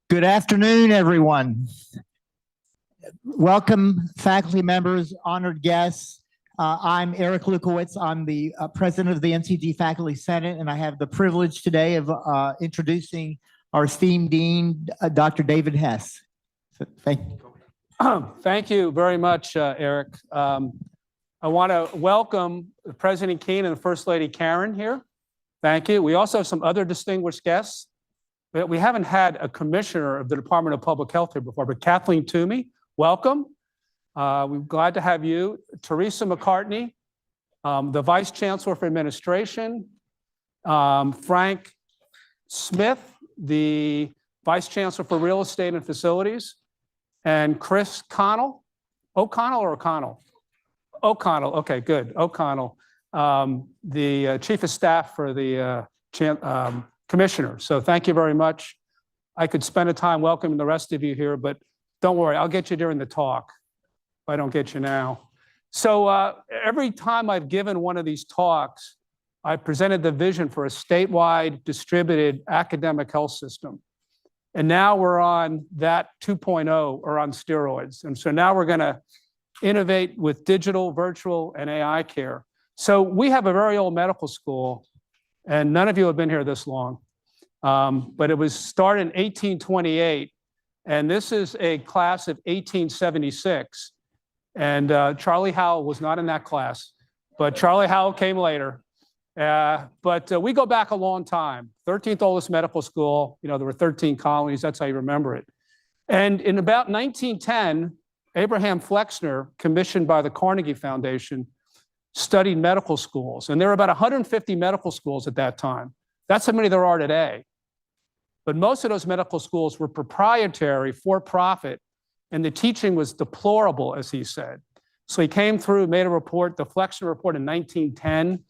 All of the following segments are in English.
Good afternoon, everyone. Welcome, faculty members, honored guests. I'm Eric Lukowitz. I'm the president of the NCG Faculty Senate, and I have the privilege today of introducing our esteemed dean, Dr. David Hess. So, thank you. Thank you very much, Eric. I want to welcome President Keene and First Lady Karen here. Thank you. We also have some other distinguished guests. We haven't had a commissioner of the Department of Public Health here before, but Kathleen Toomey, welcome. We're glad to have you. Teresa McCartney, the Vice Chancellor for Administration. Frank Smith, the Vice Chancellor for Real Estate and Facilities. And Chris Connell. O'Connell or O'Connell? O'Connell, okay, good. O'Connell, the Chief of Staff for the Commissioner. So thank you very much. I could spend a time welcoming the rest of you here, but don't worry, I'll get you during the talk if I don't get you now. So every time I've given one of these talks, I presented the vision for a statewide distributed academic health system. And now we're on that 2.0 or on steroids. And so now we're going to innovate with digital, virtual, and AI care. So we have a very old medical school, and none of you have been here this long. But it was started in 1828, and this is a class of 1876. And Charlie Howell was not in that class, but Charlie Howell came later. But we go back a long time. 13th oldest medical school. You know, there were 13 colonies. That's how you remember it. And in about 1910, Abraham Flexner, commissioned by the Carnegie Foundation, studied medical schools. And there were about 150 medical schools at that time. That's how many there are today. But most of those medical schools were proprietary, for-profit, and the teaching was deplorable, as he said. So he came through, made a report, the Flexner Report in 1910,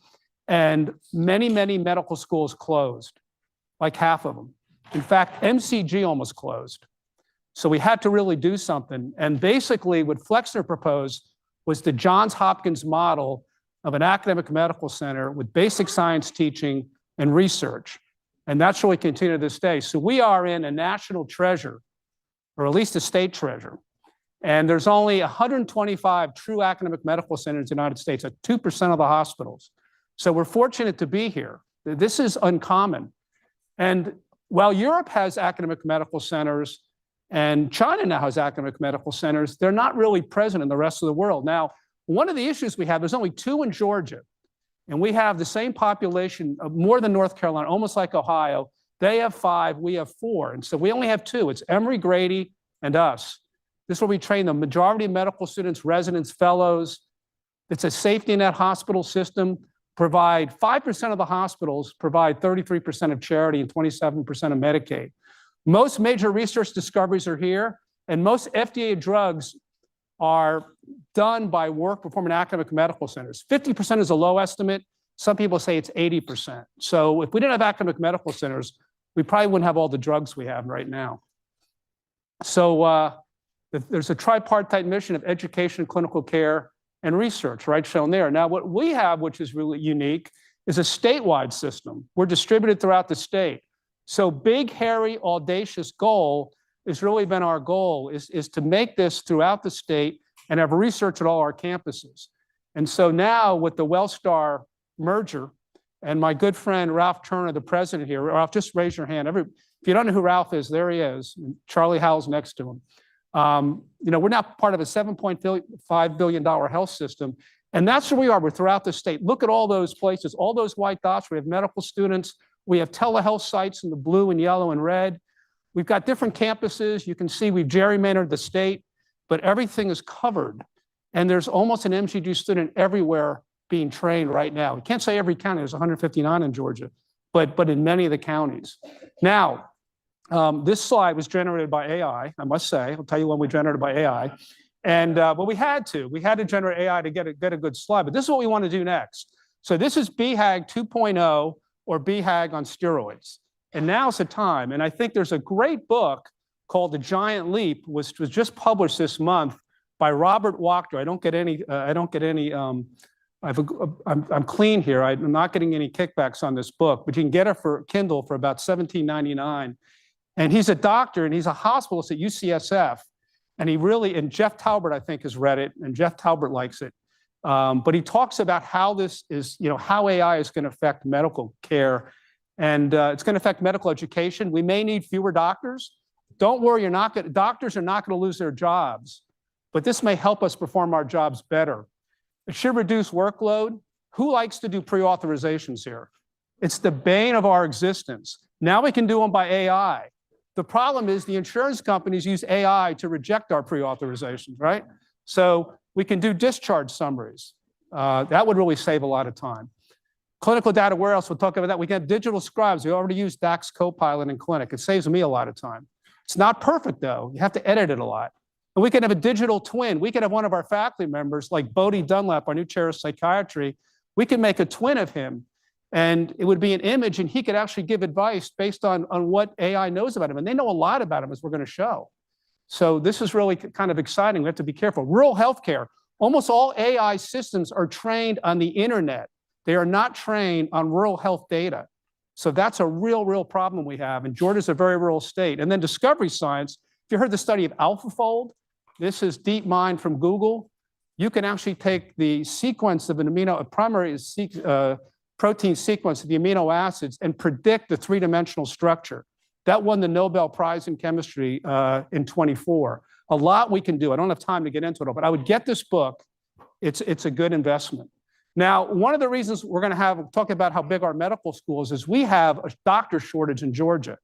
and many, many medical schools closed, like half of them. In fact, MCG almost closed. So we had to really do something. And basically what Flexner proposed was the Johns Hopkins model of an academic medical center with basic science teaching and research. And that's what we continue to this day. So we are in a national treasure, or at least a state treasure. And there's only 125 true academic medical centers in the United States, at 2% of the hospitals. So we're fortunate to be here. This is uncommon. And while Europe has academic medical centers and China now has academic medical centers, they're not really present in the rest of the world. Now, one of the issues we have, there's only 2 in Georgia, and we have the same population of more than North Carolina, almost like Ohio. They have 5, we have 4. And so we only have 2. It's Emory-Grady and us. This is where we train the majority of medical students, residents, fellows. It's a safety net hospital system. 5% of the hospitals provide 33% of charity and 27% of Medicaid. Most major research discoveries are here, and most FDA drugs are done by work performed in academic medical centers. 50% is a low estimate. Some people say it's 80%. So if we didn't have academic medical centers, we probably wouldn't have all the drugs we have right now. So there's a tripartite mission of education, clinical care, and research, right, shown there. Now, what we have, which is really unique, is a statewide system. We're distributed throughout the state. So big, hairy, audacious goal has really been our goal, is to make this throughout the state and have research at all our campuses. And so now with the Wellstar merger, and my good friend Ralph Turner, the president here, Ralph, just raise your hand. If you don't know who Ralph is, there he is. Charlie Howell's next to him. You know, we're now part of a $7.5 billion health system. And that's where we are. We're throughout the state. Look at all those places, all those white dots. We have medical students. We have telehealth sites in the blue and yellow and red. We've got different campuses. You can see we've gerrymandered the state, but everything is covered. And there's almost an MGD student everywhere being trained right now. We can't say every county. There's 159 in Georgia, but in many of the counties. Now, this slide was generated by AI, I must say. I'll tell you when we generated by AI. And but we had to generate AI to get a good slide. But this is what we want to do next. So this is BHAG 2.0 or BHAG on steroids. And now's the time. And I think there's a great book called The Giant Leap, which was just published this month by Robert Wachter. I'm clean here. I'm not getting any kickbacks on this book, but you can get it for Kindle for about $17.99. And he's a doctor and he's a hospitalist at UCSF. And and Jeff Talbert, I think, has read it, and Jeff Talbert likes it. But he talks about how this is, how AI is going to affect medical care, and it's going to affect medical education. We may need fewer doctors. Don't worry, doctors are not going to lose their jobs, but this may help us perform our jobs better. It should reduce workload. Who likes to do pre-authorizations here? It's the bane of our existence. Now we can do them by AI. The problem is the insurance companies use AI to reject our pre-authorizations, right? So we can do discharge summaries. That would really save a lot of time. Clinical data warehouse, we'll talk about that. We can have digital scribes. We already use DAX Copilot in clinic. It saves me a lot of time. It's not perfect though. You have to edit it a lot. And we can have a digital twin. We can have one of our faculty members like Bodie Dunlap, our new chair of psychiatry. We can make a twin of him, and it would be an image, and he could actually give advice based on what AI knows about him. And they know a lot about him, as we're going to show. So this is really kind of exciting. We have to be careful. Rural healthcare. Almost all AI systems are trained on the internet. They are not trained on rural health data. So that's a real problem we have. And Georgia's a very rural state. And then discovery science. If you heard the study of AlphaFold, this is DeepMind from Google. You can actually take the sequence of a primary protein sequence of the amino acids and predict the three-dimensional structure. That won the Nobel Prize in Chemistry in 24. A lot we can do. I don't have time to get into it all, but I would get this book. It's a good investment. Now, one of the reasons we're going to talk about how big our medical school is we have a doctor shortage in Georgia.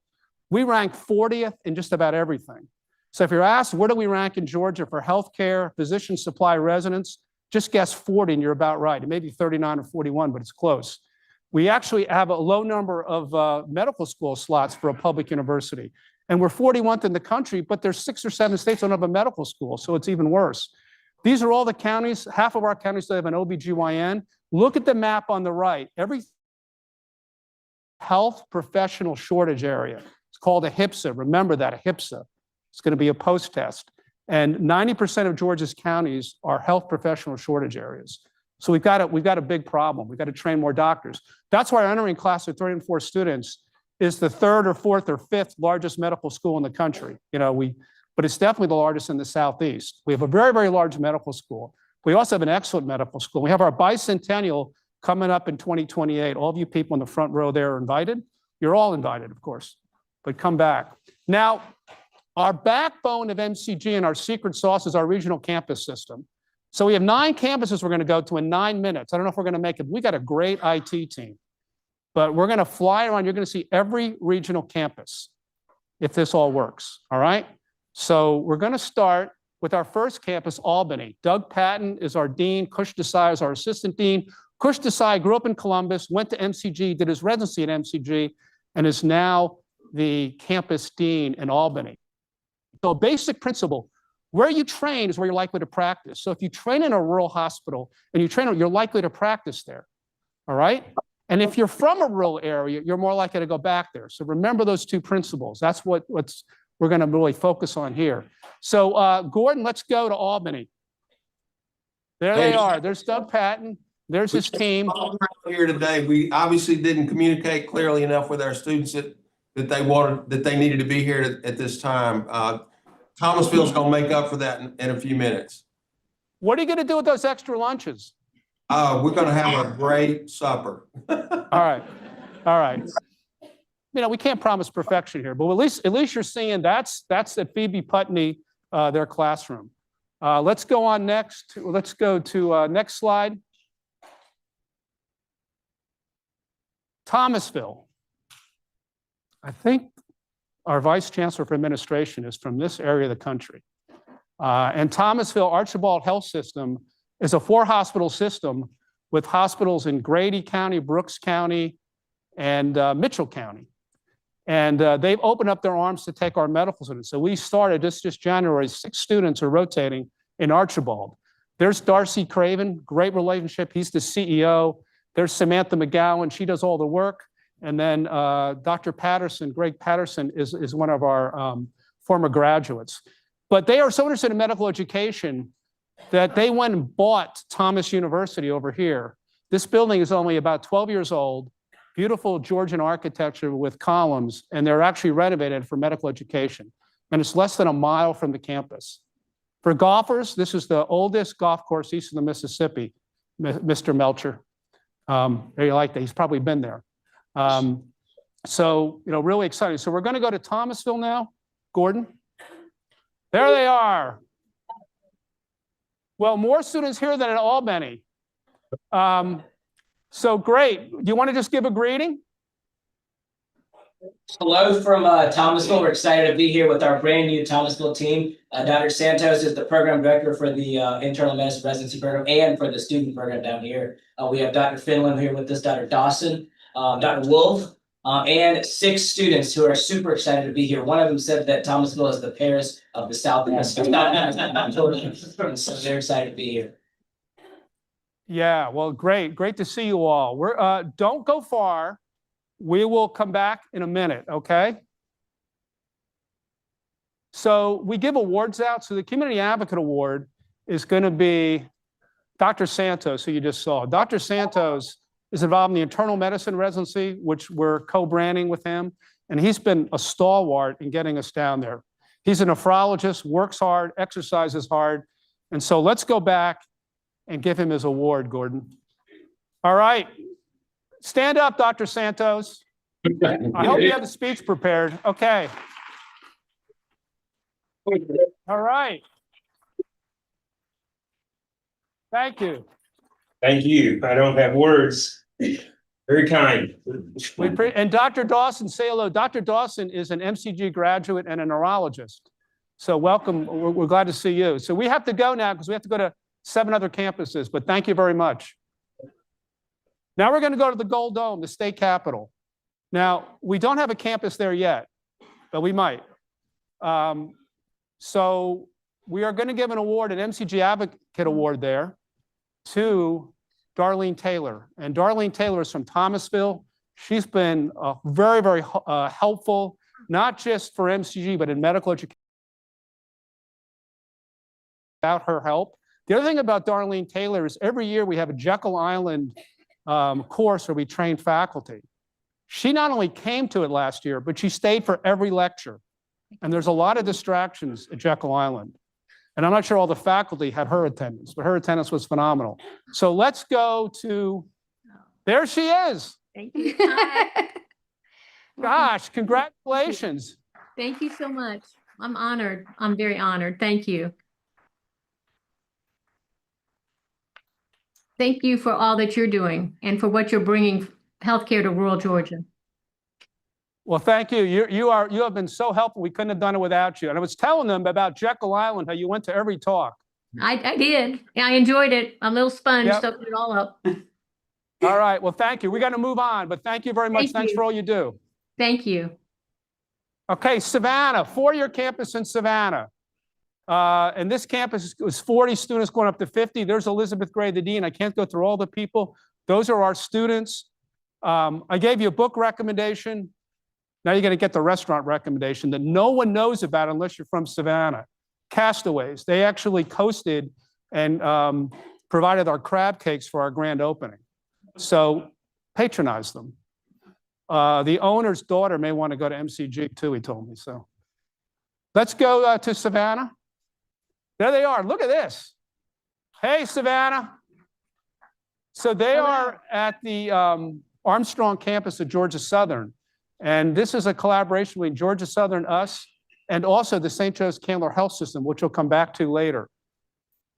We rank 40th in just about everything. So if you're asked, where do we rank in Georgia for healthcare, physician supply, residents, just guess 40 and you're about right. It may be 39 or 41, but it's close. We actually have a low number of medical school slots for a public university. And we're 41th in the country, but there's 6 or 7 states that don't have a medical school, so it's even worse. These are all the counties. Half of our counties still have an OBGYN. Look at the map on the right. Every health professional shortage area. It's called a HPSA. Remember that, a HPSA. It's going to be a post-test. And 90% of Georgia's counties are health professional shortage areas. So we've got a big problem. We've got to train more doctors. That's why our entering class of 304 students is the 3rd or 4th or 5th largest medical school in the country. But it's definitely the largest in the Southeast. We have a very large medical school. We also have an excellent medical school. We have our bicentennial coming up in 2028. All of you people in the front row there are invited. You're all invited, of course, but come back. Now, our backbone of MCG and our secret sauce is our regional campus system. So we have 9 campuses we're going to go to in 9 minutes. I don't know if we're going to make it. We got a great IT team, but we're going to fly around. You're going to see every regional campus if this all works. All right. So we're going to start with our first campus, Albany. Doug Patton is our dean. Kush Desai is our assistant dean. Kush Desai grew up in Columbus, went to MCG, did his residency at MCG, and is now the campus dean in Albany. So a basic principle, where you train is where you're likely to practice. So if you train in a rural hospital and you're likely to practice there, all right? And if you're from a rural area, you're more likely to go back there. So remember those 2 principles. That's what we're going to really focus on here. So Gordon, let's go to Albany. There they are. There's Doug Patton. There's his team. Here today, we obviously didn't communicate clearly enough with our students that they needed to be here at this time. Thomasville's going to make up for that in a few minutes. What are you going to do with those extra lunches? We're going to have a great supper. All right. We can't promise perfection here, but at least you're seeing that's at Phoebe Putney, their classroom. Let's go on next. Let's go to next slide. Thomasville. I think our Vice Chancellor for Administration is from this area of the country. And Thomasville Archibald Health System is a 4-hospital system with hospitals in Grady County, Brooks County, and Mitchell County. And they've opened up their arms to take our medical students. So we started just January, 6 students are rotating in Archibald. There's Darcy Craven, great relationship. He's the CEO. There's Samantha McGowan. She does all the work. And then Dr. Patterson, Greg Patterson, is one of our former graduates. But they are so interested in medical education that they went and bought Thomas University over here. This building is only about 12 years old. beautiful Georgian architecture with columns, and they're actually renovated for medical education. And it's less than a mile from the campus. For golfers, this is the oldest golf course east of the Mississippi, Mr. Melcher. You like that? He's probably been there. So, really exciting. So we're going to go to Thomasville now. Gordon? There they are. Well, more students here than at Albany. So great. Do you want to just give a greeting? Hello from Thomasville. We're excited to be here with our brand new Thomasville team. Dr. Santos is the program director for the internal medicine residency program and for the student program down here. We have Dr. Finland here with us, Dr. Dawson, Dr. Wolf, and 6 students who are super excited to be here. One of them said that Thomasville is the Paris of the Southwest. So they're excited to be here. Yeah, well, great. Great to see you all. Don't go far. We will come back in a minute, okay? So we give awards out. So the Community Advocate Award is going to be Dr. Santos, who you just saw. Dr. Santos is involved in the internal medicine residency, which we're co-branding with him. And he's been a stalwart in getting us down there. He's a nephrologist, works hard, exercises hard. And so let's go back and give him his award, Gordon. All right. Stand up, Dr. Santos. I hope you have the speech prepared. Okay. All right. Thank you. Thank you. I don't have words. Very kind. And Dr. Dawson, say hello. Dr. Dawson is an MCG graduate and a neurologist. So welcome. We're glad to see you. So we have to go now because we have to go to 7 other campuses, but thank you very much. Now we're going to go to the Gold Dome, the state capitol. Now, we don't have a campus there yet, but we might. So we are going to give an award, an MCG Advocate Award there to Darlene Taylor. And Darlene Taylor is from Thomasville. She's been very, very helpful, not just for MCG, but in medical education. Without her help. The other thing about Darlene Taylor is every year we have a Jekyll Island course where we train faculty. She not only came to it last year, but she stayed for every lecture. And there's a lot of distractions at Jekyll Island. And I'm not sure all the faculty had her attendance, but her attendance was phenomenal. So let's go to, there she is. Thank you. Gosh, congratulations. Thank you so much. I'm honored. I'm very honored. Thank you. Thank you for all that you're doing and for what you're bringing healthcare to rural Georgia. Well, thank you. You have been so helpful. We couldn't have done it without you. And I was telling them about Jekyll Island, how you went to every talk. I did. I enjoyed it. I'm a little sponge, Yep. soaked it all up. All right. Well, thank you. We got to move on, but thank you very much. Thank Thanks you. for all you do. Thank you. Okay, Savannah, 4-year campus in Savannah. And this campus was 40 students going up to 50. There's Elizabeth Gray, the dean. I can't go through all the people. Those are our students. I gave you a book recommendation. Now you're going to get the restaurant recommendation that no one knows about unless you're from Savannah. Castaways. They actually coasted and provided our crab cakes for our grand opening. So patronize them. The owner's daughter may want to go to MCG too, he told me. So let's go to Savannah. There they are. Look at this. Hey, Savannah. So they are at the Armstrong campus of Georgia Southern. And this is a collaboration between Georgia Southern, us, and also the St. Joe's Candler Health System, which we'll come back to later.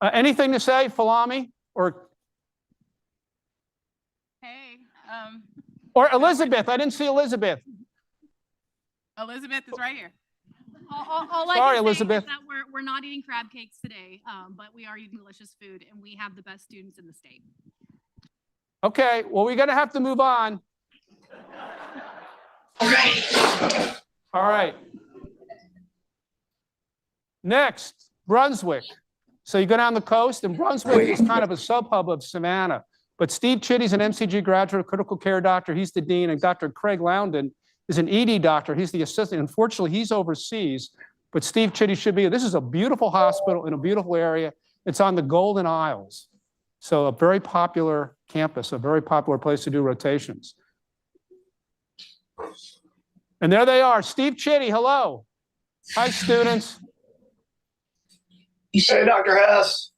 Anything to say, Falami? Hey. Or Elizabeth? I didn't see Elizabeth. Elizabeth is right here. All I Sorry, can say Elizabeth. is that we're not eating crab cakes today, but we are eating delicious food, and we have the best students in the state. Okay, well, we're going to have to move on. All right. Next, Brunswick. So you go down the coast, and Brunswick is kind of a sub-hub of Savannah. But Steve Chitty's an MCG graduate, critical care doctor. He's the dean, and Dr. Craig Loudon is an ED doctor. He's the assistant. Unfortunately, he's overseas, but Steve Chitty should be. This is a beautiful hospital in a beautiful area. It's on the Golden Isles. So a very popular campus, a very popular place to do rotations. And there they are. Steve Chitty, hello. Hi, students. Hey, Dr. Hess.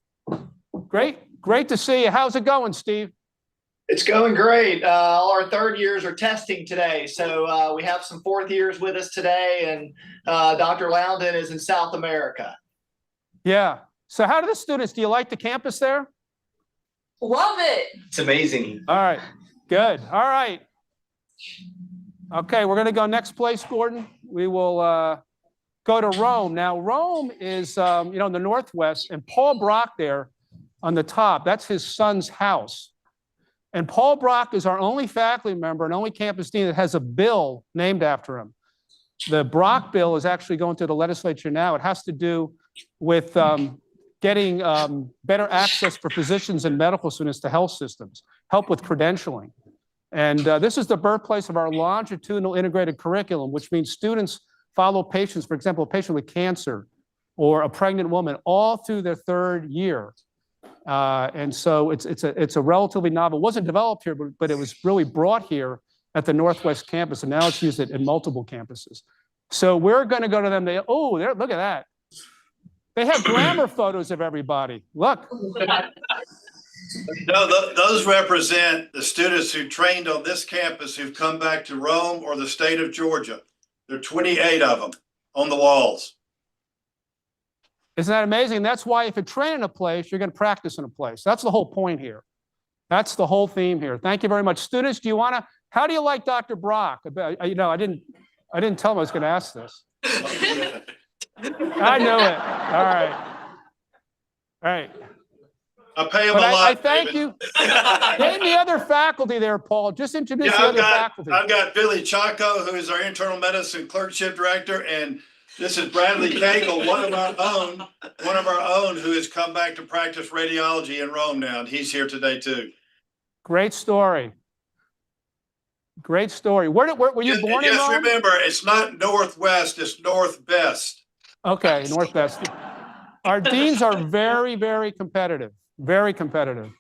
Great to see you. How's it going, Steve? It's going great. All our third years are testing today. So we have some fourth years with us today, and Dr. Loudon is in South America. Yeah. So how do the students, do you like the campus there? Love it. It's amazing. All right, good. All right. Okay, we're going to go next place, Gordon. We will go to Rome. Now, Rome is, in the Northwest, and Paul Brock there on the top, that's his son's house. And Paul Brock is our only faculty member and only campus dean that has a bill named after him. The Brock bill is actually going to the legislature now. It has to do with getting better access for physicians and medical students to health systems, help with credentialing. And this is the birthplace of our longitudinal integrated curriculum, which means students follow patients, for example, a patient with cancer or a pregnant woman, all through their third year. And so it's a relatively novel, it wasn't developed here, but it was really brought here at the Northwest campus, and now it's used at multiple campuses. So we're going to go to them. Look at that. They have glamour photos of everybody. Look. No, those represent the students who trained on this campus who've come back to Rome or the state of Georgia. There are 28 of them on the walls. Isn't that amazing? That's why if you train in a place, you're going to practice in a place. That's the whole point here. That's the whole theme here. Thank you very much. Students, how do you like Dr. Brock? I didn't tell him I was going to ask this. I knew it. All right. I pay him But a lot. I thank you. Name the other faculty there, Paul. Just introduce the other faculty. I've got Billy Chaco, who is our internal medicine clerkship director, and this is Bradley Cagle, one of our own, who has come back to practice radiology in Rome now, and he's here today too. Great story. Great story. Were you born in Rome? Yes, remember, it's not Northwest, it's Northwest. Okay, Northwest. Our deans are very, very competitive. Very competitive.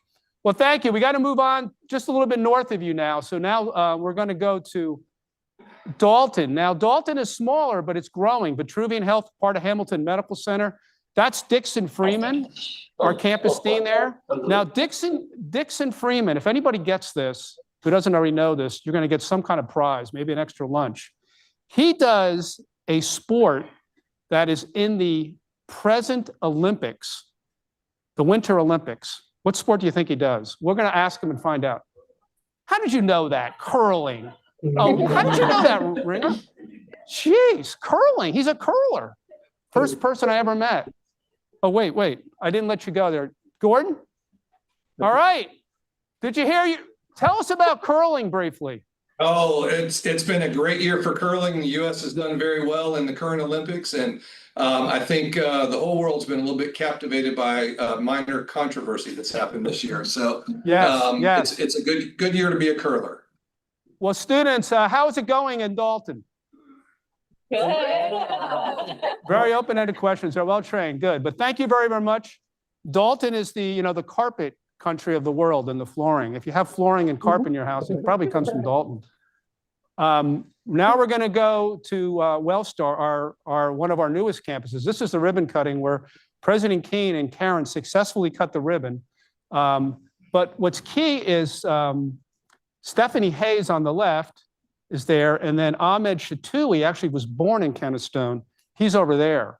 Well, thank you. We got to move on just a little bit north of you now. So now we're going to go to Dalton. Now, Dalton is smaller, but it's growing. Vitruvian Health, part of Hamilton Medical Center. That's Dixon Freeman, our campus dean there. Now, Dixon Freeman, if anybody gets this, who doesn't already know this, you're going to get some kind of prize, maybe an extra lunch. He does a sport that is in the present Olympics, the Winter Olympics. What sport do you think he does? We're going to ask him and find out. How did you know that? Curling. Oh, how did you know that, Ringer? Jeez, curling. He's a curler. First person I ever met. Oh, wait. I didn't let you go there. Gordon? All right. Did you hear? Tell us about curling briefly. Oh, it's been a great year for curling. The U.S. has done very well in the current Olympics, and I think the whole world's been a little bit captivated by minor controversy that's happened this year. So yes. It's a good year to be a curler. Well, students, how is it going in Dalton? Very open-ended questions. They're well trained. Good. But thank you very, very much. Dalton is the carpet country of the world and the flooring. If you have flooring and carpet in your house, it probably comes from Dalton. Now we're going to go to Wellstar, one of our newest campuses. This is the ribbon cutting where President Keene and Karen successfully cut the ribbon. But what's key is Stephanie Hayes on the left is there, and then Ahmed Shatui actually was born in Kennestone. He's over there.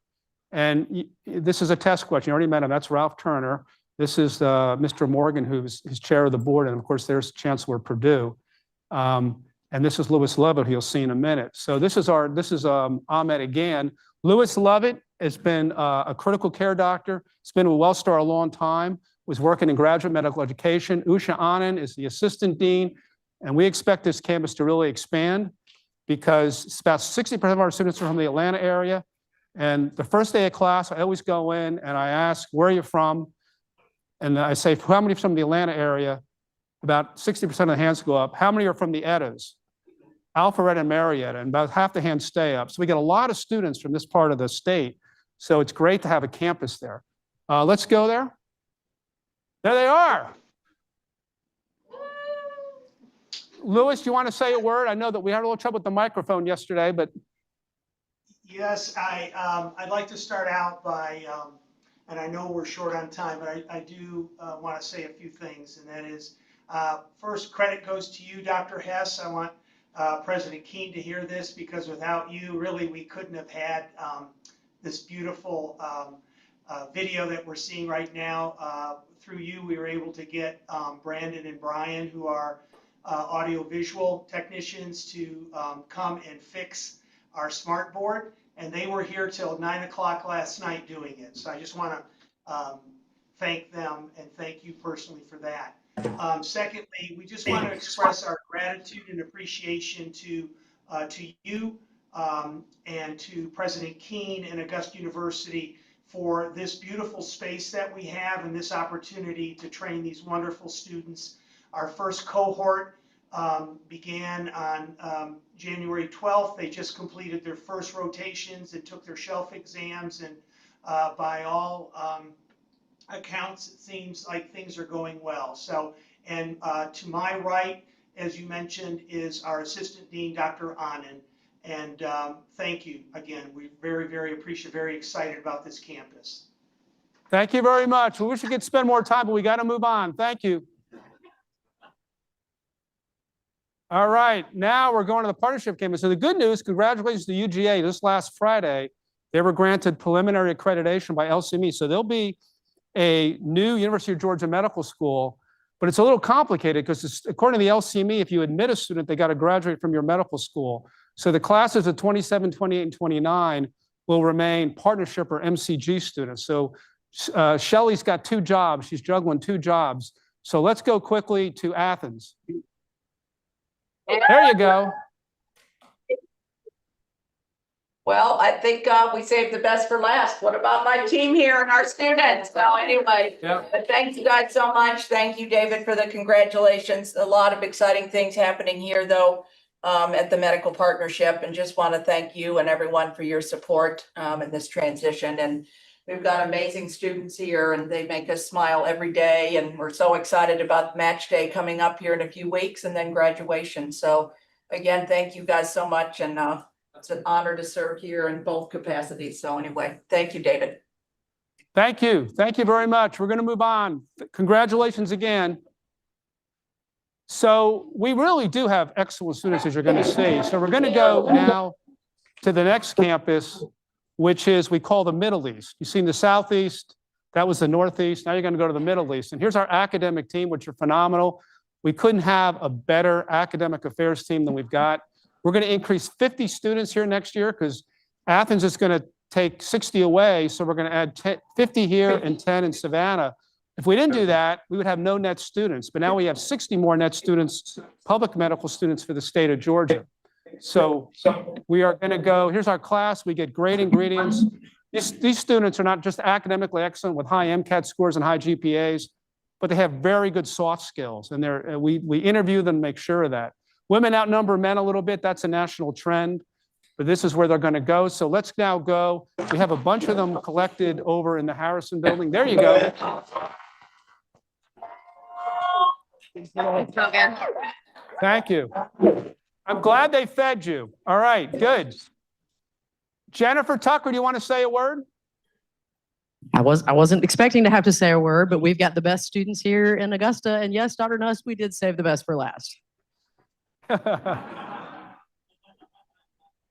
And this is a test question. You already met him. That's Ralph Turner. This is Mr. Morgan, who's chair of the board. And of course, there's Chancellor Perdue. And this is Louis Lovett, who you'll see in a minute. So this is Ahmed again. Louis Lovett has been a critical care doctor. He's been with Wellstar a long time, was working in graduate medical education. Usha Anand is the assistant dean. And we expect this campus to really expand because about 60% of our students are from the Atlanta area. And the first day of class, I always go in and I ask, where are you from? And I say, how many are from the Atlanta area? About 60% of the hands go up. How many are from the Eddas? Alpharetta and Marietta, and about half the hands stay up. So we get a lot of students from this part of the state. So it's great to have a campus there. Let's go there. There they are. Louis, do you want to say a word? I know that we had a little trouble with the microphone yesterday, but Yes, I'd like to start out by, and I know we're short on time, but I do want to say a few things, and that is, first, credit goes to you, Dr. Hess. I want President Keene to hear this, because without you, really, we couldn't have had this beautiful video that we're seeing right now. Through you, we were able to get Brandon and Brian, who are audiovisual technicians, to come and fix our smart board, and they were here till 9 o'clock last night doing it. So I just want to thank them and thank you personally for that. Secondly, we just want to express our gratitude and appreciation to you and to President Keene and Augusta University for this beautiful space that we have and this opportunity to train these wonderful students. Our first cohort began on January 12th. They just completed their first rotations and took their shelf exams, and by all accounts, it seems like things are going well. So, and to my right, as you mentioned, is our Assistant Dean, Dr. Anand. And thank you again. We very, very appreciate, very excited about this campus. thank you very much. We wish we could spend more time, but we got to move on. Thank you. All right, now we're going to the partnership campus. So the good news, congratulations to UGA. This last Friday, they were granted preliminary accreditation by LCME. So there'll be a new University of Georgia Medical School, but it's a little complicated because according to the LCME, if you admit a student, they got to graduate from your medical school. So the classes of 27, 28, and 29 will remain partnership or MCG students. So Shelley's got 2 jobs. She's juggling 2 jobs. So let's go quickly to Athens. There you go. Well, I think we saved the best for last. What about my team here and our students? So anyway, but thank you guys so much. Thank you, David, for the congratulations. A lot of exciting things happening here, though, at the medical partnership, and just want to thank you and everyone for your support in this transition. And we've got amazing students here, and they make us smile every day. And we're so excited about match day coming up here in a few weeks, and then graduation. So again, thank you guys so much. And it's an honor to serve here in both capacities. So anyway, thank you, David. Thank you. Thank you very much. We're going to move on. Congratulations again. So we really do have excellent students, as you're going to see. So we're going to go now to the next campus, which is, we call the Middle East. You've seen the Southeast, that was the Northeast. Now you're going to go to the Middle East. And here's our academic team, which are phenomenal. We couldn't have a better academic affairs team than we've got. We're going to increase 50 students here next year because Athens is going to take 60 away. So we're going to add 50 here and 10 in Savannah. If we didn't do that, we would have no net students. But now we have 60 more net students, public medical students for the state of Georgia. So we are going to go, here's our class. We get great ingredients. These students are not just academically excellent with high MCAT scores and high GPAs, but they have very good soft skills. And we interview them, make sure of that. Women outnumber men a little bit. That's a national trend, but this is where they're going to go. So let's now go. We have a bunch of them collected over in the Harrison building. There you go. Thank you. I'm glad they fed you. All right, good. Jennifer Tucker, do you want to say a word? I wasn't expecting to have to say a word, but we've got the best students here in Augusta. And yes, Dr. Nuss, we did save the best for last.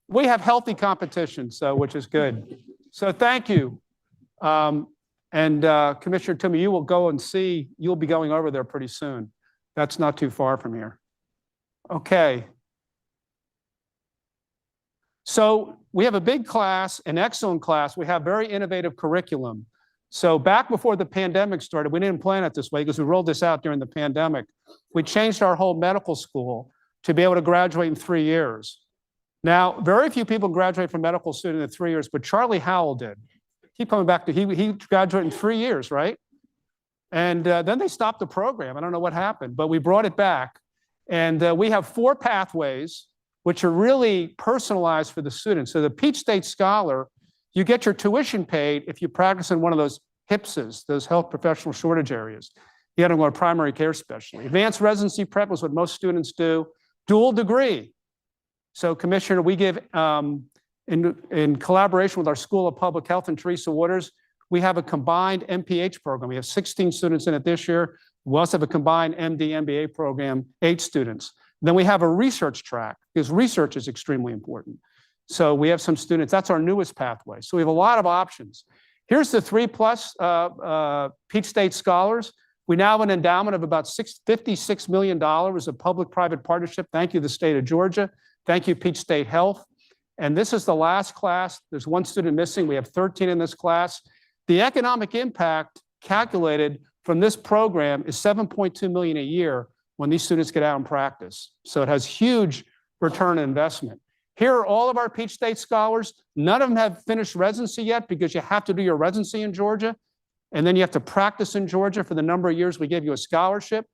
We have healthy competition, so which is good. So thank you. Commissioner Toomey, you will go and see, you'll be going over there pretty soon. That's not too far from here. Okay. So we have a big class, an excellent class. We have very innovative curriculum. So back before the pandemic started, we didn't plan it this way because we rolled this out during the pandemic. We changed our whole medical school to be able to graduate in 3 years. Now, very few people graduate from medical student in 3 years, but Charlie Howell did. Keep coming back to, he graduated in 3 years, right? And then they stopped the program. I don't know what happened, but we brought it back. And we have 4 pathways, which are really personalized for the students. So the Peach State Scholar, you get your tuition paid if you practice in one of those HPSAs, those health professional shortage areas. You got to go to primary care specialty. Advanced residency prep is what most students do. dual degree. So Commissioner, we give, in collaboration with our School of Public Health and Teresa Waters, we have a combined MPH program. We have 16 students in it this year. We also have a combined MD, MBA program, 8 students. Then we have a research track because research is extremely important. So we have some students, that's our newest pathway. So we have a lot of options. Here's the 3+ Peach State Scholars. We now have an endowment of about $56 million of public-private partnership. Thank you, the state of Georgia. Thank you, Peach State Health. And this is the last class. There's 1 student missing. We have 13 in this class. The economic impact calculated from this program is $7.2 million a year when these students get out and practice. So it has huge return on investment. Here are all of our Peach State Scholars. None of them have finished residency yet because you have to do your residency in Georgia. And then you have to practice in Georgia for the number of years we give you a scholarship.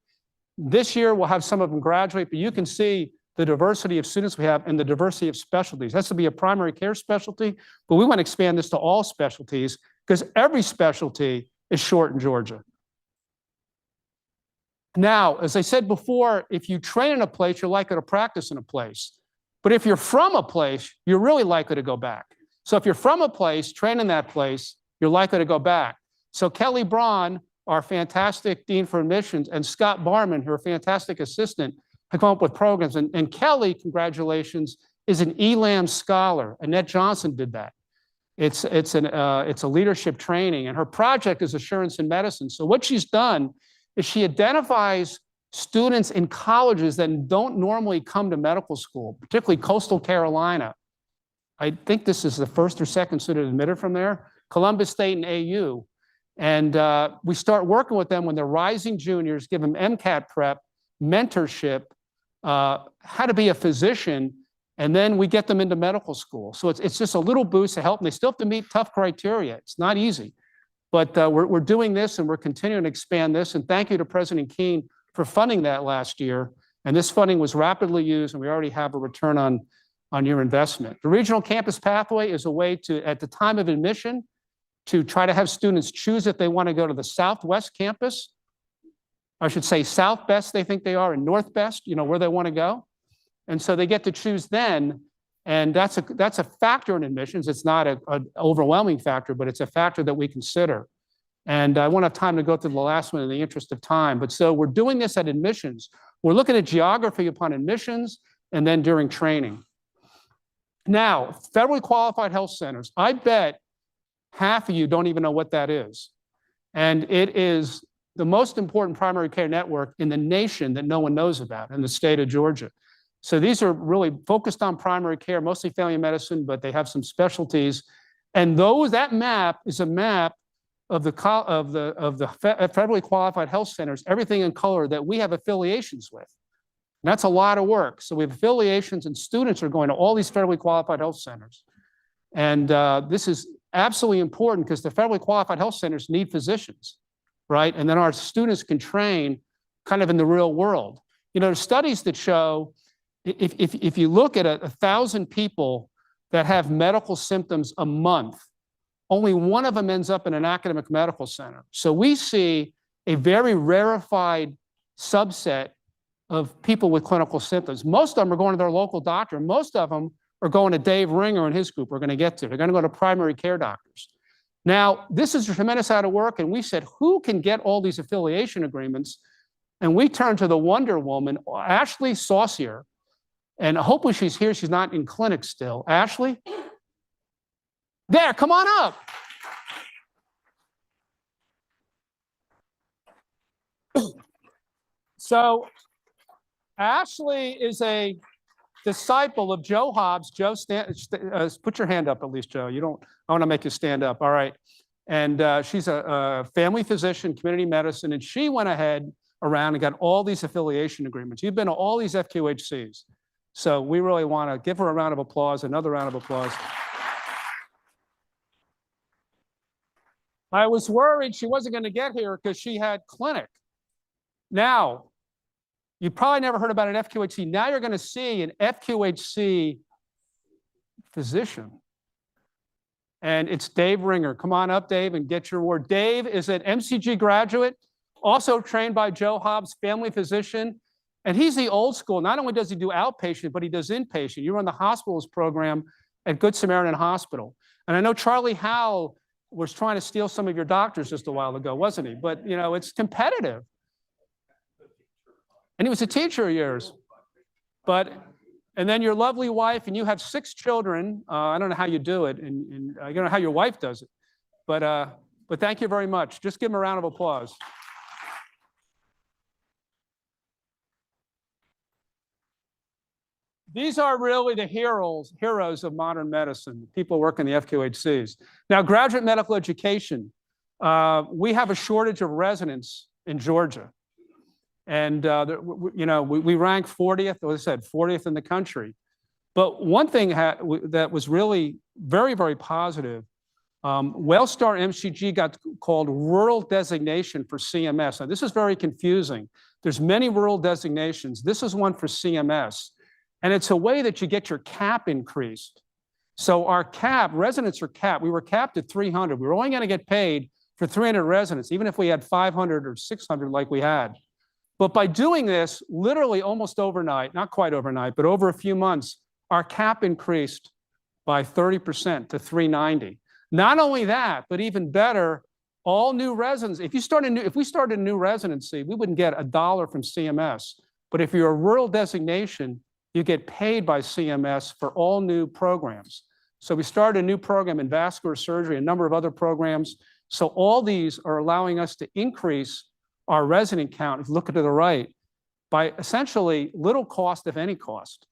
This year, we'll have some of them graduate, but you can see the diversity of students we have and the diversity of specialties. That's to be a primary care specialty, but we want to expand this to all specialties because every specialty is short in Georgia. Now, as I said before, if you train in a place, you're likely to practice in a place. But if you're from a place, you're really likely to go back. So if you're from a place, train in that place, you're likely to go back. So Kelly Braun, our fantastic Dean for Admissions, and Scott Barman, her fantastic assistant, have come up with programs. And Kelly, congratulations, is an ELAM scholar. Annette Johnson did that. It's a leadership training, and her project is Assurance in Medicine. So what she's done is she identifies students in colleges that don't normally come to medical school, particularly Coastal Carolina. I think this is the first or second student admitted from there, Columbus State and AU. And we start working with them when they're rising juniors, give them MCAT prep, mentorship, how to be a physician, and then we get them into medical school. So it's just a little boost to help them. They still have to meet tough criteria. It's not easy. But we're doing this and we're continuing to expand this. And thank you to President Keene for funding that last year. And this funding was rapidly used and we already have a return on your investment. The regional campus pathway is a way to, at the time of admission, to try to have students choose if they want to go to the Southwest campus. I should say South Best they think they are and North Best, you know, where they want to go. And so they get to choose then. And that's a factor in admissions. It's not an overwhelming factor, but it's a factor that we consider. And I won't have time to go through the last one in the interest of time. But so we're doing this at admissions. We're looking at geography upon admissions and then during training. Now, federally qualified health centers. I bet half of you don't even know what that is. And it is the most important primary care network in the nation that no one knows about in the state of Georgia. So these are really focused on primary care, mostly family medicine, but they have some specialties. And that map is a map of the federally qualified health centers, everything in color that we have affiliations with. And that's a lot of work. So we have affiliations and students are going to all these federally qualified health centers. And this is absolutely important because the federally qualified health centers need physicians, right? And then our students can train kind of in the real world. You know, there's studies that show if you look at 1,000 people that have medical symptoms a month, only one of them ends up in an academic medical center. So we see a very rarefied subset of people with clinical symptoms. Most of them are going to their local doctor. Most of them are going to Dave Ringer and his group we're going to get to. They're going to go to primary care doctors. Now, this is a tremendous amount of work, and we said, who can get all these affiliation agreements? And we turned to the Wonder Woman, Ashley Saucier, and hopefully she's here. She's not in clinic still. Ashley? There, come on up. So Ashley is a disciple of Joe Hobbs. Joe, put your hand up at least, Joe. I want to make you stand up. All right. And she's a family physician, community medicine, and she went ahead around and got all these affiliation agreements. You've been to all these FQHCs. So we really want to give her a round of applause, another round of applause. I was worried she wasn't going to get here because she had clinic. Now, you probably never heard about an FQHC. Now you're going to see an FQHC physician. And it's Dave Ringer. Come on up, Dave, and get your award. Dave is an MCG graduate, also trained by Joe Hobbs, family physician. And he's the old school. Not only does he do outpatient, but he does inpatient. You run the hospitals program at Good Samaritan Hospital. And I know Charlie Howell was trying to steal some of your doctors just a while ago, wasn't he? But, you know, it's competitive. And he was a teacher of yours. And then your lovely wife, and you have 6 children. I don't know how you do it, and I don't know how your wife does it. But thank you very much. Just give them a round of applause. These are really the heroes of modern medicine, people working the FQHCs. Now, graduate medical education, we have a shortage of residents in Georgia. And, you know, we rank 40th, as I said, 40th in the country. But one thing that was really very, very positive, Wellstar MCG got called rural designation for CMS. Now, this is very confusing. There's many rural designations. This is one for CMS. And it's a way that you get your cap increased. So our cap, residents are capped. We were capped at 300. We were only going to get paid for 300 residents, even if we had 500 or 600 like we had. But by doing this, literally almost overnight, not quite overnight, but over a few months, our cap increased by 30% to 390. Not only that, but even better, all new residents, if we started a new residency, we wouldn't get $1 from CMS. But if you're a rural designation, you get paid by CMS for all new programs. So we started a new program in vascular surgery, a number of other programs. So all these are allowing us to increase our resident count, if you look to the right, by essentially little cost, if any cost.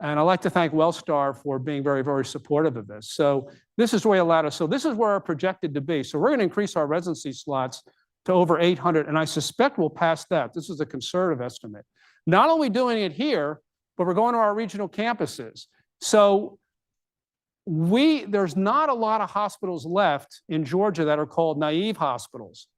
And I'd like to thank Wellstar for being very, very supportive of this. So this is where it allowed us. So this is where we're projected to be. So we're going to increase our residency slots to over 800, and I suspect we'll pass that. This is a conservative estimate. Not only doing it here, but we're going to our regional campuses. So there's not a lot of hospitals left in Georgia that are called naive hospitals.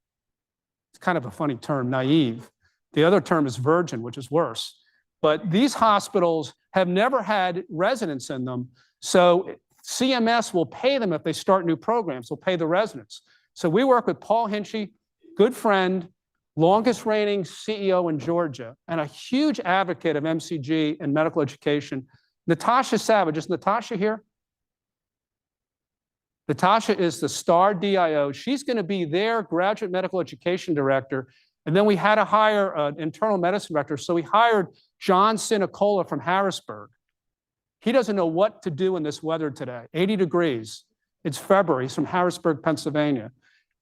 It's kind of a funny term, naive. The other term is virgin, which is worse. But these hospitals have never had residents in them. So CMS will pay them if they start new programs. They'll pay the residents. So we work with Paul Hinchy, good friend, longest reigning CEO in Georgia, and a huge advocate of MCG and medical education. Natasha Savage, is Natasha here? Natasha is the star DIO. She's going to be their graduate medical education director. And then we had to hire an internal medicine director. So we hired John Sinicola from Harrisburg. He doesn't know what to do in this weather today, 80 degrees. It's February. He's from Harrisburg, Pennsylvania.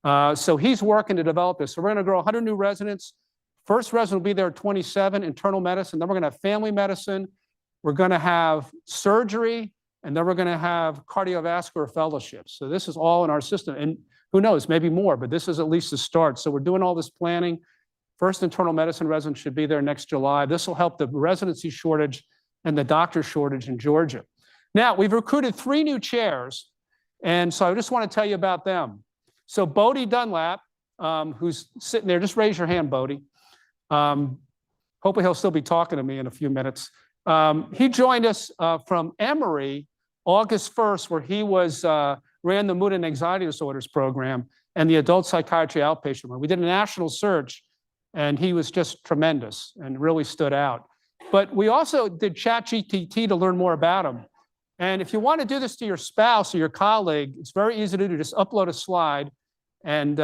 So he's working to develop this. So we're going to grow 100 new residents. First resident will be there at 27, internal medicine. Then we're going to have family medicine. We're going to have surgery. And then we're going to have cardiovascular fellowships. So this is all in our system. And who knows, maybe more, but this is at least the start. So we're doing all this planning. First internal medicine resident should be there next July. This will help the residency shortage and the doctor shortage in Georgia. Now, we've recruited 3 new chairs. And so I just want to tell you about them. So Bodie Dunlap, who's sitting there, just raise your hand, Bodie. Hopefully he'll still be talking to me in a few minutes. He joined us from Emory August 1st, where he ran the mood and anxiety disorders program and the adult psychiatry outpatient one. We did a national search, and he was just tremendous and really stood out. But we also did ChatGPT to learn more about him. And if you want to do this to your spouse or your colleague, it's very easy to do. Just upload a slide. And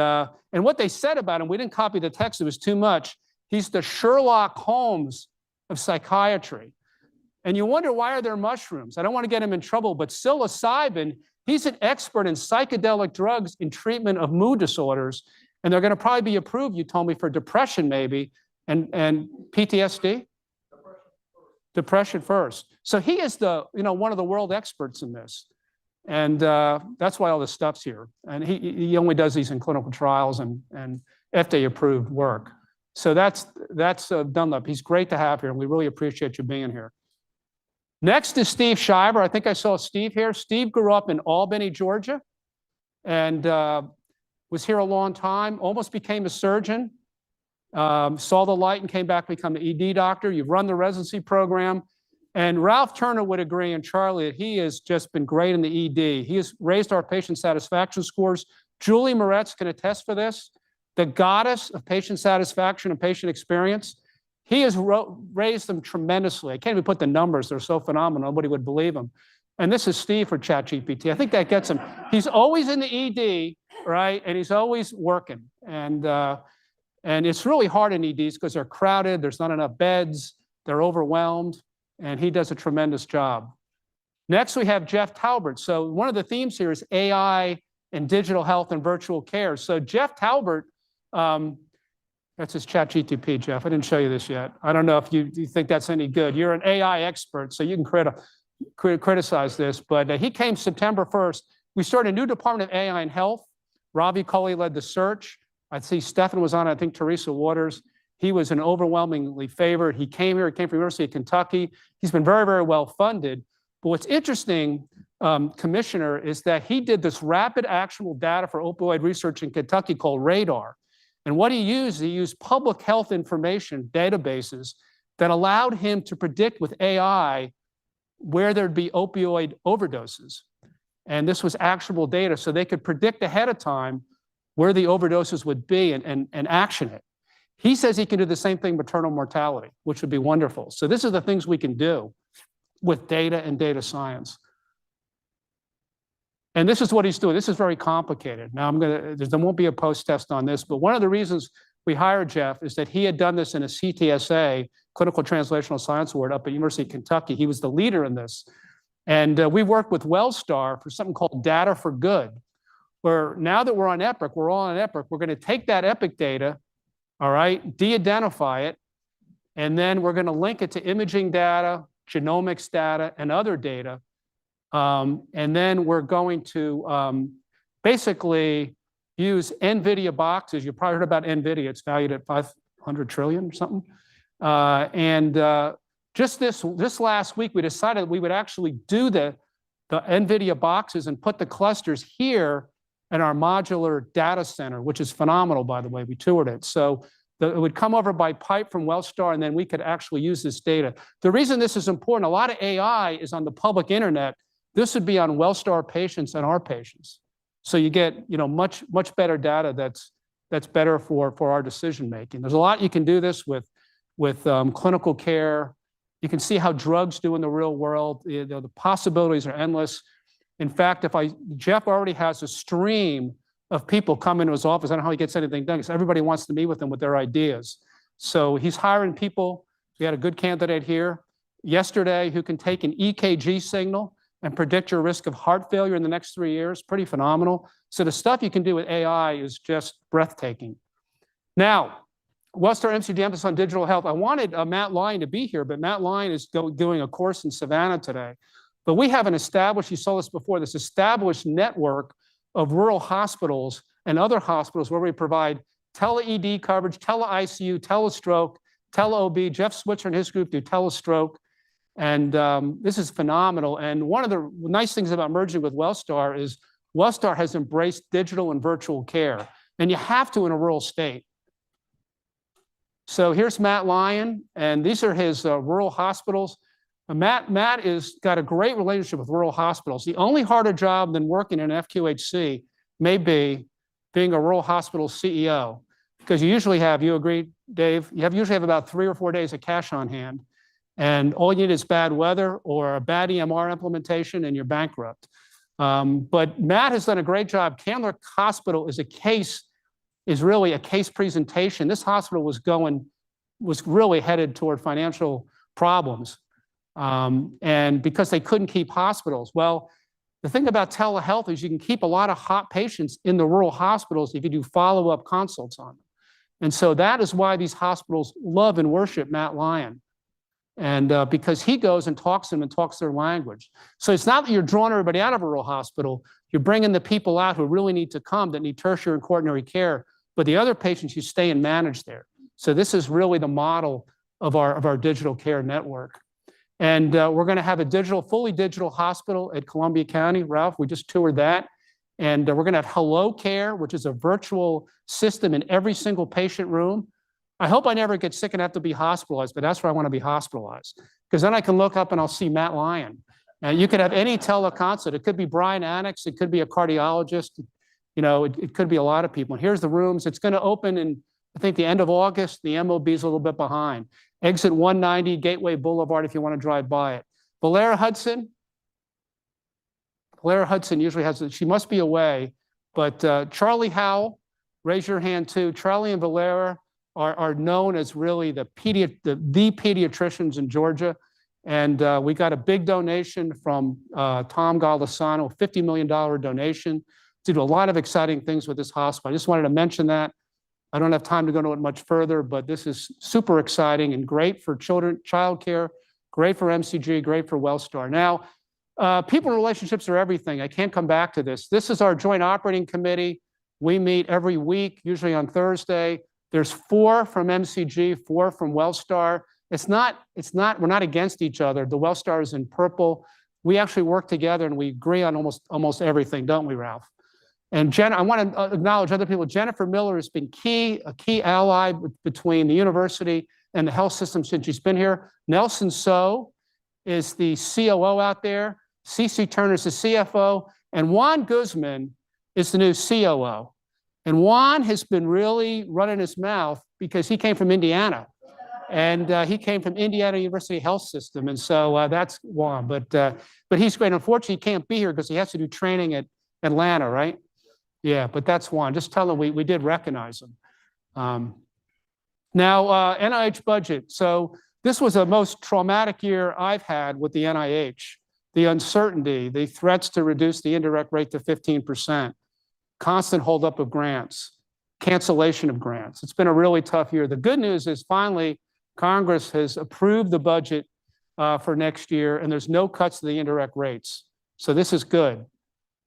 what they said about him, we didn't copy the text. It was too much. He's the Sherlock Holmes of psychiatry. And you wonder, why are there mushrooms? I don't want to get him in trouble, but psilocybin, he's an expert in psychedelic drugs in treatment of mood disorders. And they're going to probably be approved, you told me, for depression maybe, and PTSD? Depression first. So he is one of the world experts in this. And that's why all this stuff's here. And he only does these in clinical trials and FDA-approved work. So that's Dunlap. He's great to have here, and we really appreciate you being here. Next is Steve Shiver. I think I saw Steve here. Steve grew up in Albany, Georgia, and was here a long time, almost became a surgeon, saw the light and came back to become an ED doctor. You've run the residency program. And Ralph Turner would agree, and Charlie, that he has just been great in the ED. He has raised our patient satisfaction scores. Julie Moretz can attest for this, the goddess of patient satisfaction and patient experience. He has raised them tremendously. I can't even put the numbers. They're so phenomenal. Nobody would believe them. And this is Steve for ChatGPT. I think that gets him. He's always in the ED, right? And he's always working. And it's really hard in EDs because they're crowded. There's not enough beds. They're overwhelmed. And he does a tremendous job. Next, we have Jeff Talbert. So one of the themes here is AI and digital health and virtual care. So Jeff Talbert, that's his ChatGPT, Jeff. I didn't show you this yet. I don't know if you think that's any good. You're an AI expert, so you can criticize this. But he came September 1st. We started a new department of AI and health. Ravi Kohli led the search. I see Stefan was on it. I think Teresa Waters. He was an overwhelmingly favored. He came here. He came from the University of Kentucky. He's been very, very well funded. But what's interesting, Commissioner, is that he did this rapid actionable data for opioid research in Kentucky called RADAR. And what he used public health information databases that allowed him to predict with AI where there'd be opioid overdoses. And this was actionable data, so they could predict ahead of time where the overdoses would be and action it. He says he can do the same thing with maternal mortality, which would be wonderful. So this is the things we can do with data and data science. And this is what he's doing. This is very complicated. Now, there won't be a post-test on this, but one of the reasons we hired Jeff is that he had done this in a CTSA, Clinical Translational Science Award up at University of Kentucky. He was the leader in this. And we worked with Wellstar for something called Data for Good, where now that we're on Epic, we're all on Epic, we're going to take that Epic data, all right, de-identify it, and then we're going to link it to imaging data, genomics data, and other data. And then we're going to basically use NVIDIA boxes. You've probably heard about NVIDIA. It's valued at 500 trillion or something. Just this last week, we decided that we would actually do the NVIDIA boxes and put the clusters here in our modular data center, which is phenomenal, by the way. We toured it. So it would come over by pipe from Wellstar, and then we could actually use this data. The reason this is important, a lot of AI is on the public internet. This would be on Wellstar patients and our patients. So you get much better data that's better for our decision making. There's a lot you can do this with clinical care. You can see how drugs do in the real world. The possibilities are endless. In fact, Jeff already has a stream of people come into his office. I don't know how he gets anything done because everybody wants to meet with him with their ideas. So he's hiring people. We had a good candidate here yesterday who can take an EKG signal and predict your risk of heart failure in the next 3 years. Pretty phenomenal. So the stuff you can do with AI is just breathtaking. Now, Wellstar MCD emphasis on digital health. I wanted Matt Lyon to be here, but Matt Lyon is doing a course in Savannah today. But we have an established, you saw this before, this established network of rural hospitals and other hospitals where we provide tele-ED coverage, tele-ICU, tele-stroke, tele-OB. Jeff Switzer and his group do tele-stroke. And this is phenomenal. And one of the nice things about merging with Wellstar is Wellstar has embraced digital and virtual care. And you have to in a rural state. So here's Matt Lyon, and these are his rural hospitals. Matt is got a great relationship with rural hospitals. The only harder job than working in an FQHC may be being a rural hospital CEO, because you usually have, you agree, Dave, usually have about 3 or 4 days of cash on hand, and all you need is bad weather or a bad EMR implementation, and you're bankrupt. But Matt has done a great job. Candler Hospital is really a case presentation. This hospital was really headed toward financial problems. And because they couldn't keep hospitals. Well, the thing about telehealth is you can keep a lot of hot patients in the rural hospitals if you do follow-up consults on them. And so that is why these hospitals love and worship Matt Lyon. And because he goes and talks to them and talks their language. So it's not that you're drawing everybody out of a rural hospital, you're bringing the people out who really need to come, that need tertiary and quaternary care, but the other patients you stay and manage there. So this is really the model of our digital care network. And we're going to have a fully digital hospital at Columbia County. Ralph, we just toured that. And we're going to have Hello Care, which is a virtual system in every single patient room. I hope I never get sick and have to be hospitalized, but that's where I want to be hospitalized. Because then I can look up and I'll see Matt Lyon. And you could have any teleconsult. It could be Brian Annex. It could be a cardiologist. It could be a lot of people. And here's the rooms. It's going to open in, I think, the end of August. The MOB is a little bit behind. exit 190 Gateway Boulevard if you want to drive by it. Valera Hudson usually has, she must be away, but Charlie Howell, raise your hand too. Charlie and Valera are known as really the pediatricians in Georgia. And we got a big donation from Tom Golisano, a $50 million donation to do a lot of exciting things with this hospital. I just wanted to mention that. I don't have time to go into it much further, but this is super exciting and great for children, childcare, great for MCG, great for Wellstar. Now, people and relationships are everything. I can't come back to this. This is our joint operating committee. We meet every week, usually on Thursday. There's 4 from MCG, 4 from Wellstar. We're not against each other. The Wellstar is in purple. We actually work together and we agree on almost everything, don't we, Ralph? And I want to acknowledge other people. Jennifer Miller has been a key ally between the university and the health system since she's been here. Nelson So is the COO out there. CeCe Turner is the CFO. And Juan Guzman is the new COO. And Juan has been really running his mouth because he came from Indiana. And he came from Indiana University Health System. And so that's Juan. But he's great. Unfortunately, he can't be here because he has to do training at Atlanta, right? Yeah, but that's Juan. Just tell him we did recognize him. Now, NIH budget. So this was the most traumatic year I've had with the NIH. The uncertainty, the threats to reduce the indirect rate to 15%, constant holdup of grants, cancellation of grants. It's been a really tough year. The good news is finally Congress has approved the budget for next year, and there's no cuts to the indirect rates. So this is good.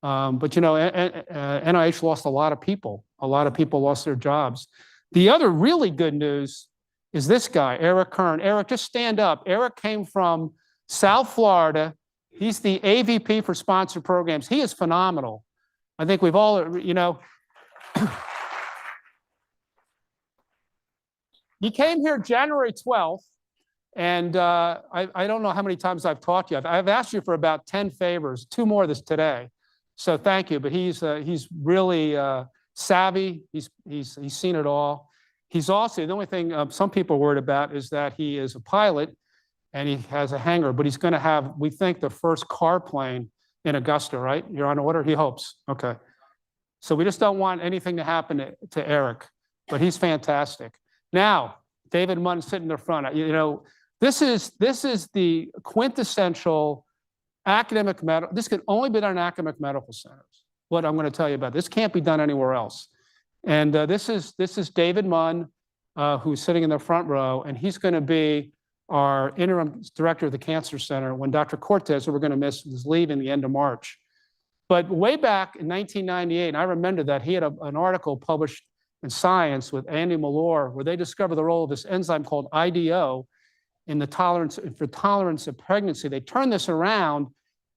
But you know, NIH lost a lot of people. A lot of people lost their jobs. The other really good news is this guy, Eric Kern. Eric, just stand up. Eric came from South Florida. He's the AVP for sponsored programs. He is phenomenal. I think we've all, you know, he came here January 12th, and I don't know how many times I've talked to you. I've asked you for about 10 favors, 2 more this today. So thank you, but he's really savvy. He's seen it all. He's also, the only thing some people are worried about is that he is a pilot and he has a hangar, but he's going to have, we think, the first car plane in Augusta, right? You're on order? He hopes. Okay. So we just don't want anything to happen to Eric, but he's fantastic. Now, David Munn sitting in the front. You know, this is the quintessential academic medical. This can only be done in academic medical centers. What I'm going to tell you about this can't be done anywhere else. And this is David Munn, who's sitting in the front row, and he's going to be our interim director of the Cancer Center when Dr. Cortez, who we're going to miss, is leaving the end of March. But way back in 1998, and I remember that he had an article published in Science with Andy Mallour, where they discovered the role of this enzyme called IDO in the tolerance of pregnancy. They turned this around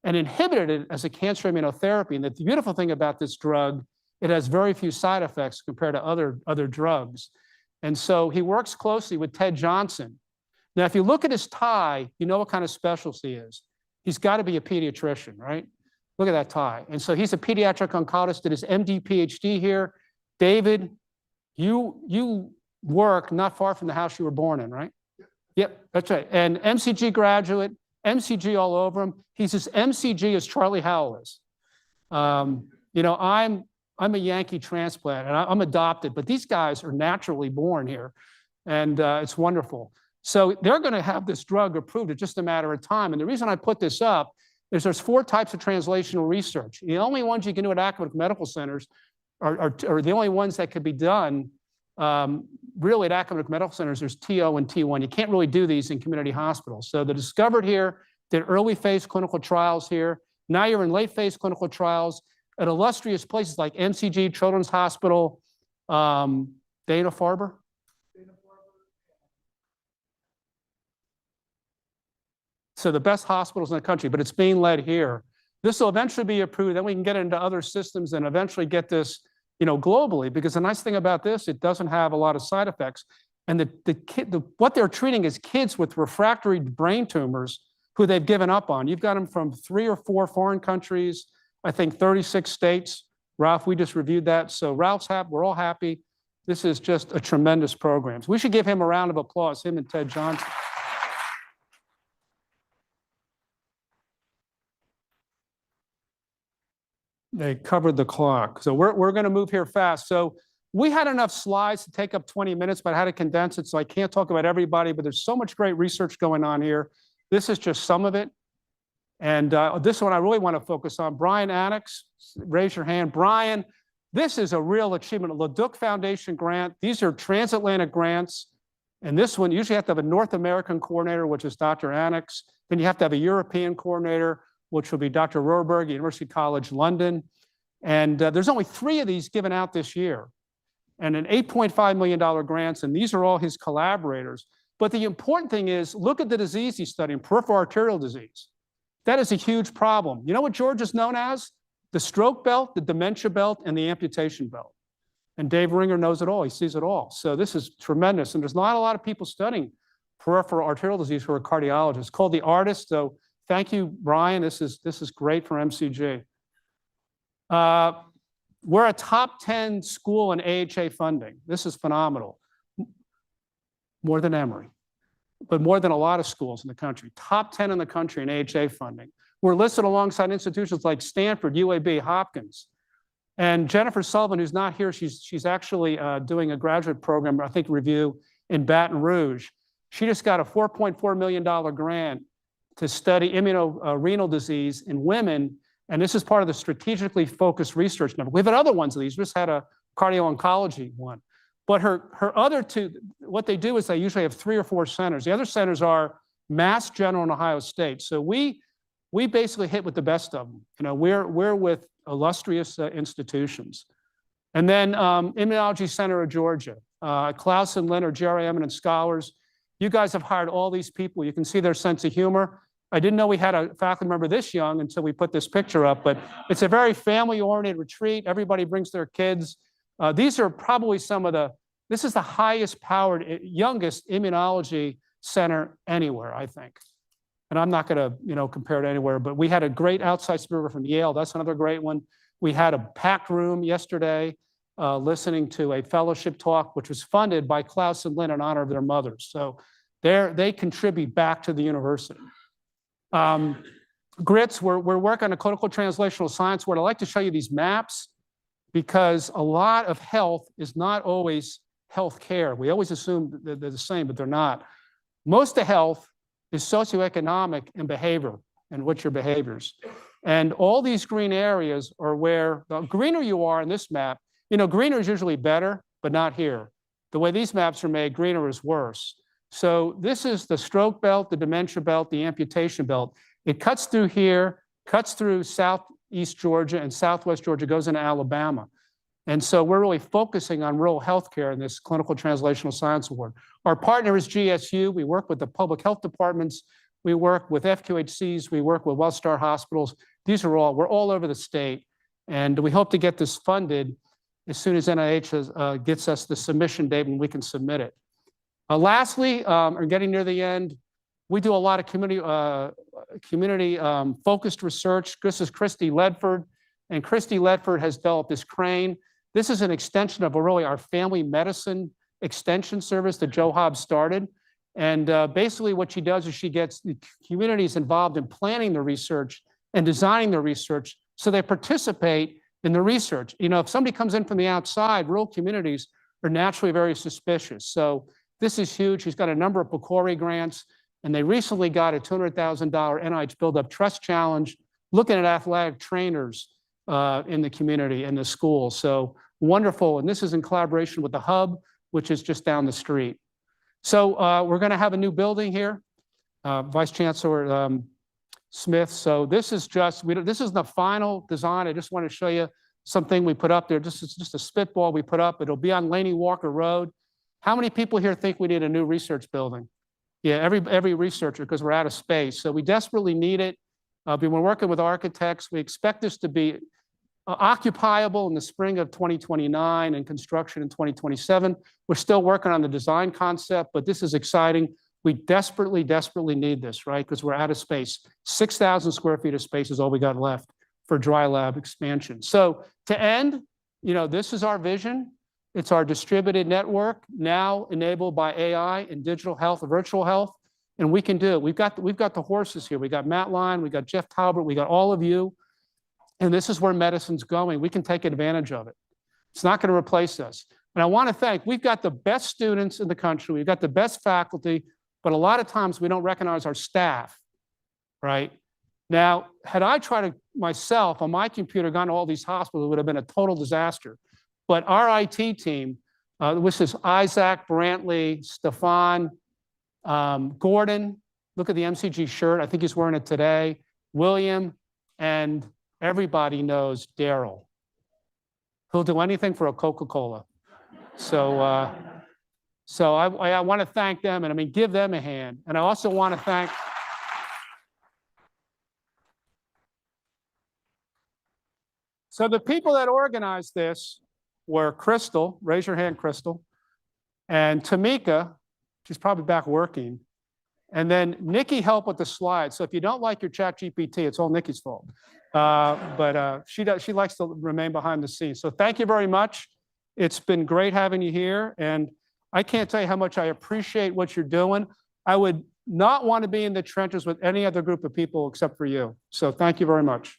and inhibited it as a cancer immunotherapy. And the beautiful thing about this drug, it has very few side effects compared to other drugs. And so he works closely with Ted Johnson. Now, if you look at his tie, you know what kind of specialty he is. He's got to be a pediatrician, right? Look at that tie. And so he's a pediatric oncologist, did his MD, PhD here. David, you work not far from the house you were born in, right? Yep, that's right. And MCG graduate, MCG all over him. He's as MCG as Charlie Howell is. You know, I'm a Yankee transplant and I'm adopted, but these guys are naturally born here. And it's wonderful. So they're going to have this drug approved. It's just a matter of time. And the reason I put this up is there's 4 types of translational research. The only ones you can do at academic medical centers are the only ones that could be done really at academic medical centers. There's TO and T1. You can't really do these in community hospitals. So they're discovered here, did early phase clinical trials here. Now you're in late phase clinical trials at illustrious places like MCG, Children's Hospital, Dana-Farber. So the best hospitals in the country, but it's being led here. This will eventually be approved. Then we can get into other systems and eventually get this, you know, globally. Because the nice thing about this, it doesn't have a lot of side effects. And what they're treating is kids with refractory brain tumors who they've given up on. You've got them from 3 or 4 foreign countries, I think 36 states. Ralph, we just reviewed that. So Ralph's happy. We're all happy. This is just a tremendous program. So we should give him a round of applause, him and Ted Johnson. They covered the clock. So we're going to move here fast. So we had enough slides to take up 20 minutes, but I had to condense it. So I can't talk about everybody, but there's so much great research going on here. This is just some of it. And this one I really want to focus on. Brian Annex, raise your hand. Brian, this is a real achievement. LeDuc Foundation grant. These are transatlantic grants. And this one, you usually have to have a North American coordinator, which is Dr. Annex. Then you have to have a European coordinator, which will be Dr. Rohrberg, University College London. And there's only 3 of these given out this year. And an $8.5 million grants, and these are all his collaborators. But the important thing is, look at the disease he's studying, peripheral arterial disease. That is a huge problem. You know what Georgia's known as? The stroke belt, the dementia belt, and the amputation belt. And Dave Ringer knows it all. He sees it all. So this is tremendous. And there's not a lot of people studying peripheral arterial disease who are cardiologists. It's called the ARTIST. So thank you, Brian. This is great for MCG. We're a top 10 school in AHA funding. This is phenomenal. More than Emory, but more than a lot of schools in the country. Top 10 in the country in AHA funding. We're listed alongside institutions like Stanford, UAB, Hopkins. And Jennifer Sullivan, who's not here, she's actually doing a graduate program, I think, review in Baton Rouge. She just got a $4.4 million grant to study immunorenal disease in women. And this is part of the strategically focused research number. We've had other ones of these. We just had a cardio-oncology one. But her other 2, what they do is they usually have 3 or 4 centers. The other centers are Mass General and Ohio State. So we basically hit with the best of them. You know, we're with illustrious institutions. And then Immunology Center of Georgia, Klaus and Lynn are GRA eminent scholars. You guys have hired all these people. You can see their sense of humor. I didn't know we had a faculty member this young until we put this picture up, but it's a very family-oriented retreat. Everybody brings their kids. These are probably this is the highest powered, youngest immunology center anywhere, I think. And I'm not gonna, compare it anywhere, but we had a great outside speaker from Yale. That's another great one. We had a packed room yesterday listening to a fellowship talk, which was funded by Klaus and Lynn in honor of their mothers. So they contribute back to the university. GRITS, we're working on a clinical translational science where I'd like to show you these maps because a lot of health is not always health care. We always assume that they're the same, but they're not. Most of health is socioeconomic and behavior and what's your behaviors. And all these green areas are where the greener you are in this map, greener is usually better, but not here. The way these maps are made, greener is worse. So this is the stroke belt, the dementia belt, the amputation belt. It cuts through here, cuts through southeast Georgia and southwest Georgia, goes into Alabama. And so we're really focusing on rural healthcare in this Clinical Translational Science Award. Our partner is GSU. We work with the public health departments. We work with FQHCs. We work with WellStar hospitals. We're all over the state. And we hope to get this funded as soon as NIH gets us the submission date when we can submit it. Lastly, we're getting near the end. We do a lot of community focused research. This is Christy Ledford, and Christy Ledford has developed this crane. This is an extension of our family medicine extension service that Joe Hobbs started. And basically what she does is she gets the communities involved in planning the research and designing the research so they participate in the research. If somebody comes in from the outside, rural communities are naturally very suspicious. So this is huge. She's got a number of PCORI grants, and they recently got a $200,000 NIH Build Up Trust Challenge looking at athletic trainers in the community and the school. So wonderful. And this is in collaboration with the Hub, which is just down the street. So we're going to have a new building here, Vice Chancellor Smith. So this is this is the final design. I just want to show you something we put up there. It's just a spitball we put up. It'll be on Laney Walker Road. How many people here think we need a new research building? Yeah, every researcher, because we're out of space. So we desperately need it. We've been working with architects. We expect this to be occupiable in the spring of 2029 and construction in 2027. We're still working on the design concept, but this is exciting. We desperately, desperately need this, right? Because we're out of space. 6,000 square feet of space is all we got left for dry lab expansion. So to end, this is our vision. It's our distributed network, now enabled by AI and digital health, virtual health, and we can do it. We've got the horses here. We got Matt Lyon, we got Jeff Talbot, we got all of you, and this is where medicine's going. We can take advantage of it. It's not going to replace us. And I want to thank, we've got the best students in the country, we've got the best faculty, but a lot of times we don't recognize our staff, right? Now, had I tried to myself on my computer gone to all these hospitals, it would have been a total disaster. But our IT team, which is Isaac, Brantley, Stefan, Gordon, look at the MCG shirt. I think he's wearing it today. William, and everybody knows Daryl. He'll do anything for a Coca-Cola. So I want to thank them, and I mean, give them a hand. And I also want to thank so the people that organized this were Crystal, raise your hand, Crystal, and Tamika, she's probably back working, and then Nikki helped with the slides. So if you don't like your ChatGPT, it's all Nikki's fault. But she likes to remain behind the scenes. So thank you very much. It's been great having you here, and I can't tell you how much I appreciate what you're doing. I would not want to be in the trenches with any other group of people except for you. So thank you very much.